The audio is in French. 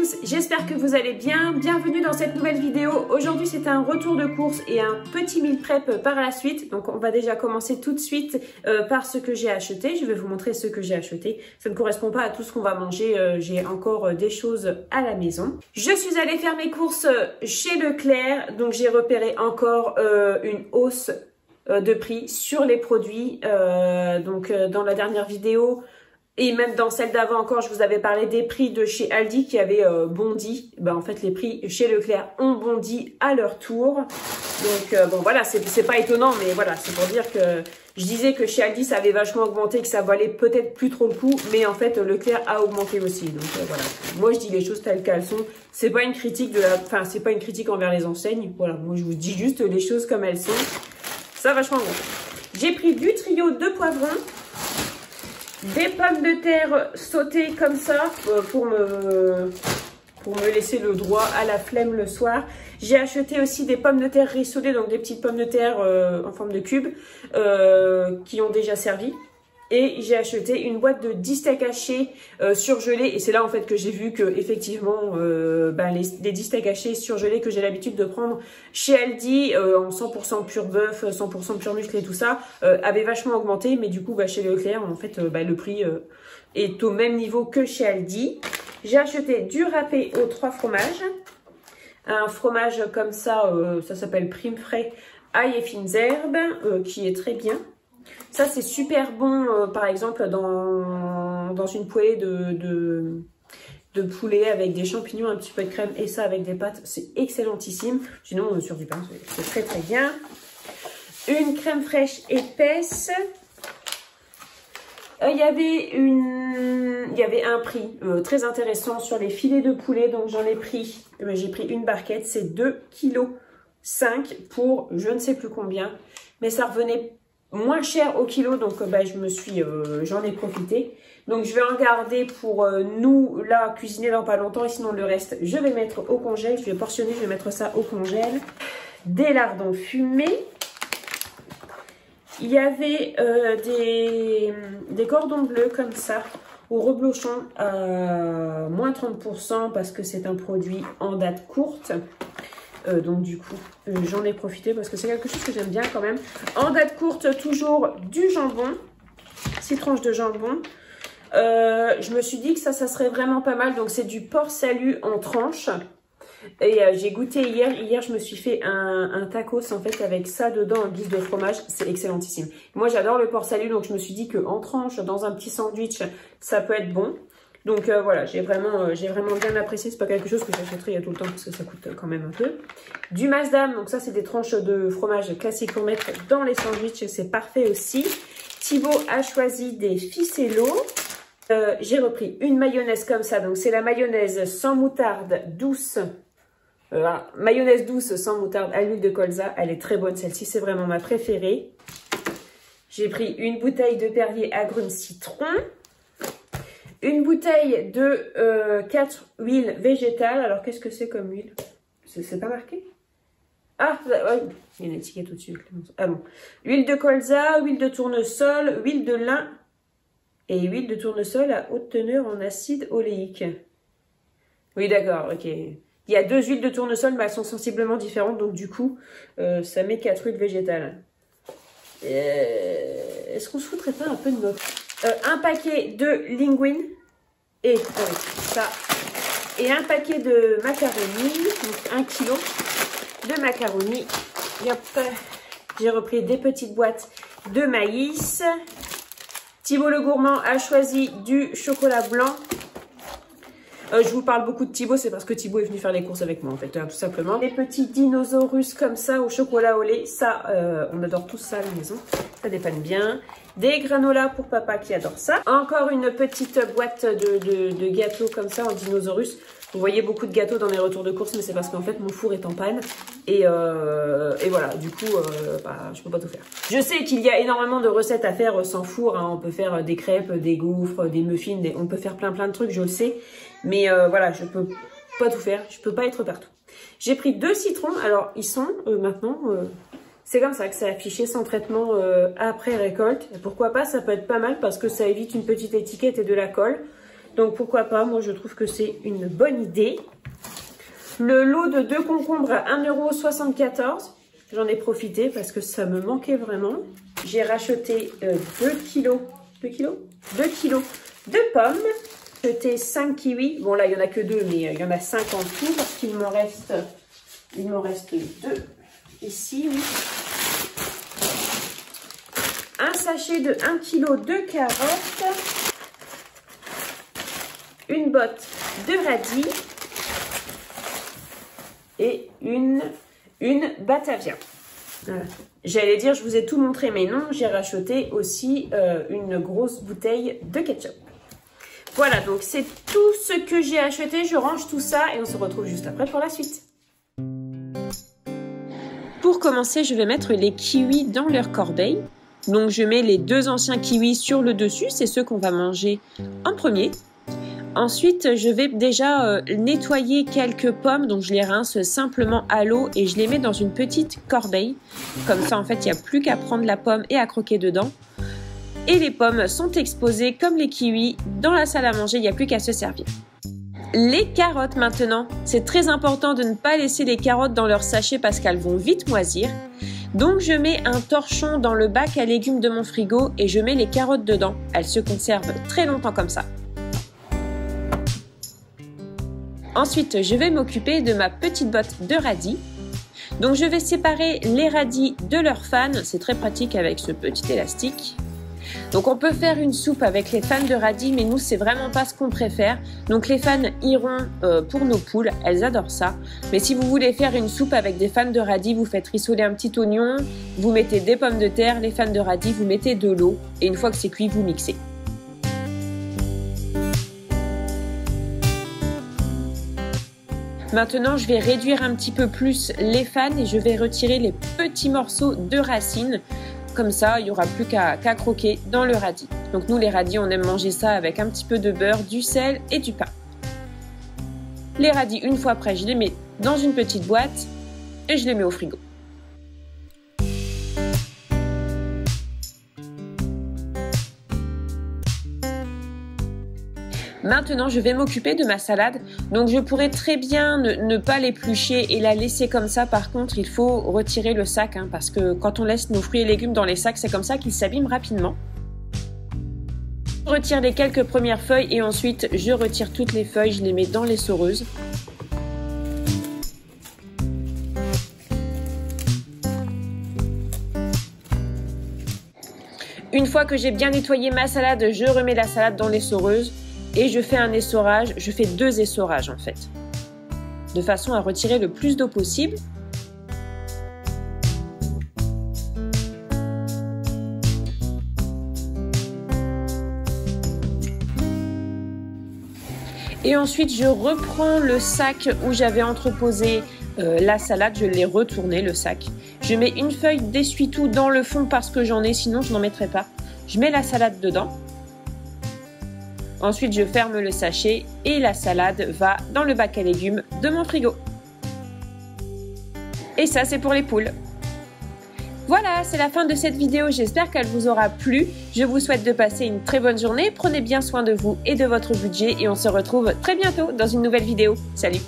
tous, j'espère que vous allez bien. Bienvenue dans cette nouvelle vidéo. Aujourd'hui c'est un retour de course et un petit meal prep par la suite. Donc on va déjà commencer tout de suite par ce que j'ai acheté. Je vais vous montrer ce que j'ai acheté. Ça ne correspond pas à tout ce qu'on va manger. J'ai encore des choses à la maison. Je suis allée faire mes courses chez Leclerc. Donc j'ai repéré encore une hausse de prix sur les produits. Dans la dernière vidéo et même dans celle d'avant encore, je vous avais parlé des prix de chez Aldi qui avaient bondi. En fait, les prix chez Leclerc ont bondi à leur tour. Donc bon voilà, c'est pas étonnant, mais voilà, c'est pour dire que je disais que chez Aldi ça avait vachement augmenté, que ça valait peut-être plus trop le coup, mais en fait Leclerc a augmenté aussi. Donc voilà, moi je dis les choses telles qu'elles sont. C'est pas une critique c'est pas une critique envers les enseignes. Voilà, moi je vous dis juste les choses comme elles sont. Ça a vachement augmenté. J'ai pris du trio de poivrons. Des pommes de terre sautées comme ça pour me laisser le droit à la flemme le soir. J'ai acheté aussi des pommes de terre rissolées, donc des petites pommes de terre en forme de cube qui ont déjà servi. Et j'ai acheté une boîte de 10 steaks hachés surgelés. Et c'est là en fait que j'ai vu que effectivement les 10 steaks hachés surgelés que j'ai l'habitude de prendre chez Aldi en 100% pur bœuf, 100% pur muscle et tout ça avaient vachement augmenté. Mais du coup chez Leclerc en fait le prix est au même niveau que chez Aldi. J'ai acheté du râpé aux 3 fromages. Un fromage comme ça, ça s'appelle Prime Frais ail et fines herbes qui est très bien. Ça c'est super bon par exemple dans une poêlée de poulet avec des champignons, un petit peu de crème et ça avec des pâtes, c'est excellentissime. Sinon sur du pain c'est très très bien. Une crème fraîche épaisse. Il y avait un prix très intéressant sur les filets de poulet, donc j'en ai pris, j'ai pris une barquette, c'est 2,5 kg pour je ne sais plus combien, mais ça revenait moins cher au kilo, donc j'en ai profité. Donc je vais en garder pour nous là cuisiner dans pas longtemps et sinon le reste je vais mettre au congèle, je vais portionner, je vais mettre ça au congèle. Des lardons fumés. Il y avait des cordons bleus comme ça au reblochon à moins 30% parce que c'est un produit en date courte. Donc du coup j'en ai profité parce que c'est quelque chose que j'aime bien quand même. En date courte, toujours du jambon, 6 tranches de jambon. Je me suis dit que ça serait vraiment pas mal. Donc c'est du porc salu en tranches. Et j'ai goûté hier. Hier je me suis fait un tacos en fait avec ça dedans en guise de fromage. C'est excellentissime. Moi j'adore le porc salu, donc je me suis dit qu'en tranches dans un petit sandwich ça peut être bon. Donc voilà, j'ai vraiment bien apprécié. C'est pas quelque chose que j'achèterai tout le temps parce que ça coûte quand même un peu. Du Maasdam, donc ça c'est des tranches de fromage classiques pour mettre dans les sandwichs, c'est parfait aussi. Thibaut a choisi des ficello. J'ai repris une mayonnaise comme ça, donc c'est la mayonnaise sans moutarde douce. Mayonnaise douce sans moutarde à l'huile de colza, elle est très bonne, celle-ci c'est vraiment ma préférée. J'ai pris une bouteille de Perrier agrumes citron. Une bouteille de 4 huiles végétales. Alors, qu'est-ce que c'est comme huile? C'est pas marqué? Ah, ouais, il y a une étiquette au-dessus. Ah bon. Huile de colza, huile de tournesol, huile de lin et huile de tournesol à haute teneur en acide oléique. Oui, d'accord, ok. Il y a 2 huiles de tournesol, mais elles sont sensiblement différentes. Donc, du coup, ça met 4 huiles végétales. Est-ce qu'on se foutrait pas un peu de notre... un paquet de linguine et ça et un paquet de macaroni, donc 1 kg de macaroni. J'ai repris des petites boîtes de maïs. Thibaut le gourmand a choisi du chocolat blanc. Je vous parle beaucoup de Thibaut, c'est parce que Thibaut est venu faire les courses avec moi en fait, tout simplement. Les petits dinosaures comme ça au chocolat au lait, ça on adore tous ça à la maison, ça dépanne bien. Des granolas pour papa qui adore ça. Encore une petite boîte de gâteaux comme ça en dinosaurus. Vous voyez beaucoup de gâteaux dans mes retours de courses, mais c'est parce qu'en fait mon four est en panne. Et voilà, du coup, je peux pas tout faire. Je sais qu'il y a énormément de recettes à faire sans four. Hein. On peut faire des crêpes, des gaufres, des muffins, on peut faire plein de trucs, je le sais. Mais voilà, je peux pas tout faire, je peux pas être partout. J'ai pris 2 citrons, alors ils sont maintenant... c'est comme ça que c'est affiché sans traitement après récolte. Et pourquoi pas, ça peut être pas mal parce que ça évite une petite étiquette et de la colle. Donc pourquoi pas, moi je trouve que c'est une bonne idée. Le lot de 2 concombres à 1,74 €. J'en ai profité parce que ça me manquait vraiment. J'ai racheté 2 kilos de pommes. J'ai acheté 5 kiwis. Bon là il n'y en a que 2, mais il y en a 5 en tout parce qu'il me reste 2 ici. Oui. Un sachet de 1 kg de carottes. Une botte de radis. Et une Batavia. J'allais dire, je vous ai tout montré, mais non, j'ai racheté aussi une grosse bouteille de ketchup. Voilà, donc c'est tout ce que j'ai acheté. Je range tout ça et on se retrouve juste après pour la suite. Pour commencer, je vais mettre les kiwis dans leur corbeille. Donc je mets les 2 anciens kiwis sur le dessus, c'est ceux qu'on va manger en premier. Ensuite, je vais déjà nettoyer quelques pommes, donc je les rince simplement à l'eau et je les mets dans une petite corbeille. Comme ça, en fait, il n'y a plus qu'à prendre la pomme et à croquer dedans. Et les pommes sont exposées comme les kiwis dans la salle à manger, il n'y a plus qu'à se servir. Les carottes maintenant, c'est très important de ne pas laisser les carottes dans leur sachet parce qu'elles vont vite moisir. Donc je mets un torchon dans le bac à légumes de mon frigo et je mets les carottes dedans. Elles se conservent très longtemps comme ça. Ensuite, je vais m'occuper de ma petite botte de radis. Donc je vais séparer les radis de leurs fans, c'est très pratique avec ce petit élastique. Donc on peut faire une soupe avec les fans de radis, mais nous c'est vraiment pas ce qu'on préfère. Donc les fans iront pour nos poules, elles adorent ça. Mais si vous voulez faire une soupe avec des fans de radis, vous faites rissoler un petit oignon, vous mettez des pommes de terre, les fans de radis, vous mettez de l'eau et une fois que c'est cuit, vous mixez. Maintenant, je vais réduire un petit peu plus les fans et je vais retirer les petits morceaux de racines. Comme ça, il n'y aura plus qu'à croquer dans le radis. Donc nous, les radis, on aime manger ça avec un petit peu de beurre, du sel et du pain. Les radis, une fois prêts, je les mets dans une petite boîte et je les mets au frigo. Maintenant, je vais m'occuper de ma salade. Donc, je pourrais très bien ne pas l'éplucher et la laisser comme ça. Par contre, il faut retirer le sac parce que quand on laisse nos fruits et légumes dans les sacs, c'est comme ça qu'ils s'abîment rapidement. Je retire les quelques premières feuilles et ensuite, je retire toutes les feuilles. Je les mets dans les soreuses. Une fois que j'ai bien nettoyé ma salade, je remets la salade dans les soreuses. Et je fais un essorage, je fais 2 essorages en fait, de façon à retirer le plus d'eau possible. Et ensuite, je reprends le sac où j'avais entreposé la salade, je l'ai retourné le sac. Je mets une feuille d'essuie-tout dans le fond parce que j'en ai, sinon je n'en mettrai pas. Je mets la salade dedans. Ensuite, je ferme le sachet et la salade va dans le bac à légumes de mon frigo. Et ça, c'est pour les poules. Voilà, c'est la fin de cette vidéo. J'espère qu'elle vous aura plu. Je vous souhaite de passer une très bonne journée. Prenez bien soin de vous et de votre budget et on se retrouve très bientôt dans une nouvelle vidéo. Salut!